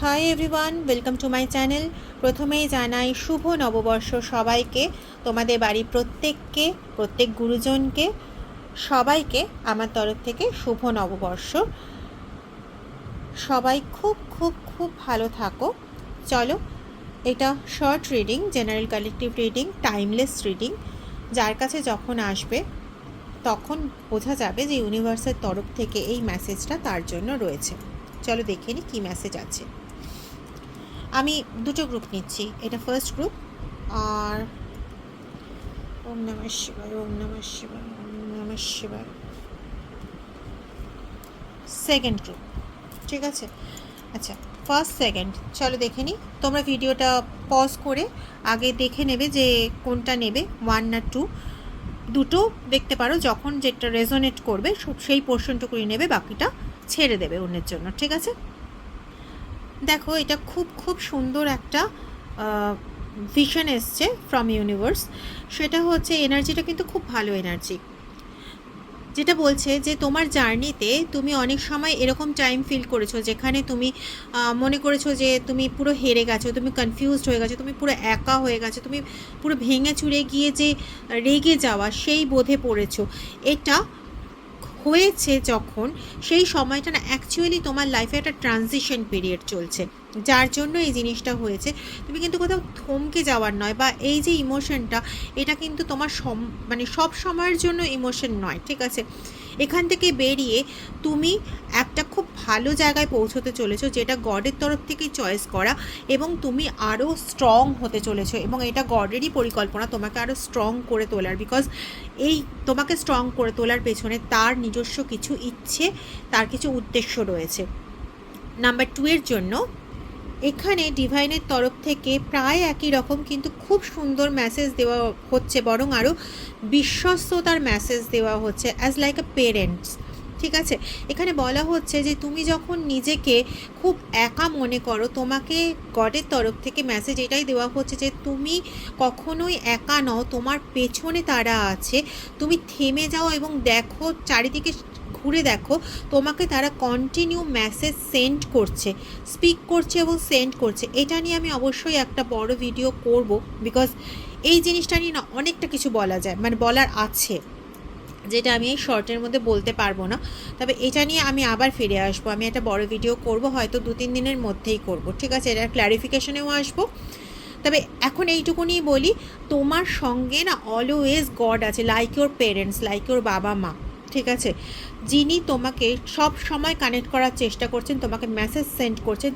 Hi everyone, welcome to my channel. প্রথমেই জানাই শুভ নববর্ষ সবাইকে, তোমাদের বাড়ির প্রত্যেককে, প্রত্যেক গুরুজনকে, সবাইকে আমার তরফ থেকে শুভ নববর্ষ। সবাই খুব খুব খুব ভালো থাকো। চলো, এটা short reading, general collective reading, timeless reading. যার কাছে যখন আসবে তখন বোঝা যাবে যে ইউনিভার্সের তরফ থেকে এই মেসেজটা তার জন্য রয়েছে। চলো দেখে নিই কী মেসেজ আছে। আমি দুটো গ্রুপ নিচ্ছি, এটা ফার্স্ট গ্রুপ আর ওম নমঃ শিবায়, ওম নমঃ শিবায়, ওম নমঃ শিবায় সেকেন্ড গ্রুপ। ঠিক আছে, আচ্ছা ফার্স্ট সেকেন্ড চলো দেখে নিই। তোমরা ভিডিওটা পজ করে আগে দেখে নেবে যে কোনটা নেবে, 1 না 2, দুটো দেখতে পারো। যখন যেটা রেজোনেট করবে সেই পোর্শনটুকুই নেবে, বাকিটা ছেড়ে দেবে অন্যের জন্য। ঠিক আছে, দেখো এটা খুব খুব সুন্দর একটা ভিশন এসছে ফ্রম ইউনিভার্স। সেটা হচ্ছে এনার্জিটা কিন্তু খুব ভালো এনার্জি, যেটা বলছে যে তোমার জার্নিতে তুমি অনেক সময় এরকম টাইম ফিল করেছো যেখানে তুমি মনে করেছো যে তুমি পুরো হেরে গেছো, তুমি কনফিউজড হয়ে গেছো, তুমি পুরো একা হয়ে গেছো, তুমি পুরো ভেঙে চুরে গিয়ে যে রেগে যাওয়া সেই বোধে পড়েছো। এটা হয়েছে যখন সেই সময়টা না অ্যাকচুয়ালি তোমার লাইফে একটা ট্রানজিশন পিরিয়ড চলছে, যার জন্য এই জিনিসটা হয়েছে। তুমি কিন্তু কোথাও থমকে যাওয়ার নয়, বা এই যে ইমোশনটা, এটা কিন্তু তোমার মানে সব সময়ের জন্য ইমোশন নয়। ঠিক আছে, এখান থেকে বেরিয়ে তুমি একটা খুব ভালো জায়গায় পৌঁছতে চলেছো, যেটা গডের তরফ থেকেই চয়েস করা, এবং তুমি আরও স্ট্রং হতে চলেছো। এবং এটা গডেরই পরিকল্পনা তোমাকে আরও স্ট্রং করে তোলার, বিকজ এই তোমাকে স্ট্রং করে তোলার পেছনে তার নিজস্ব কিছু ইচ্ছে, তার কিছু উদ্দেশ্য রয়েছে। নাম্বার 2 এর জন্য এখানে ডিভাইনের তরফ থেকে প্রায় একই রকম কিন্তু খুব সুন্দর মেসেজ দেওয়া হচ্ছে, বরং আরও বিশ্বস্ততার মেসেজ দেওয়া হচ্ছে, অ্যাজ লাইক আ পেরেন্টস। ঠিক আছে, এখানে বলা হচ্ছে যে তুমি যখন নিজেকে খুব একা মনে করো, তোমাকে গডের তরফ থেকে মেসেজ এটাই দেওয়া হচ্ছে যে তুমি কখনোই একা নও, তোমার পেছনে তারা আছে। তুমি থেমে যাও এবং দেখো, চারিদিকে ঘুরে দেখো, তোমাকে তারা কন্টিনিউ মেসেজ সেন্ড করছে, স্পিক করছে এবং সেন্ড করছে। এটা নিয়ে আমি অবশ্যই একটা বড় ভিডিও করব, বিকজ এই জিনিসটা নিয়ে না অনেকটা কিছু বলা যায়, মানে বলার আছে, যেটা আমি এই শর্টের মধ্যে বলতে পারবো না। তবে এটা নিয়ে আমি আবার ফিরে আসবো, আমি একটা বড় ভিডিও করব, হয়তো 2-3 দিনের মধ্যেই করব। ঠিক আছে, এটার ক্ল্যারিফিকেশনেও আসবো। তবে এখন এইটুকুনি বলি, তোমার সঙ্গে না অলওয়েজ গড আছে, like your parents, like your বাবা মা। ঠিক আছে, যিনি তোমাকে সব সময় কানেক্ট করার চেষ্টা করছেন, তোমাকে মেসেজ সেন্ড করছেন।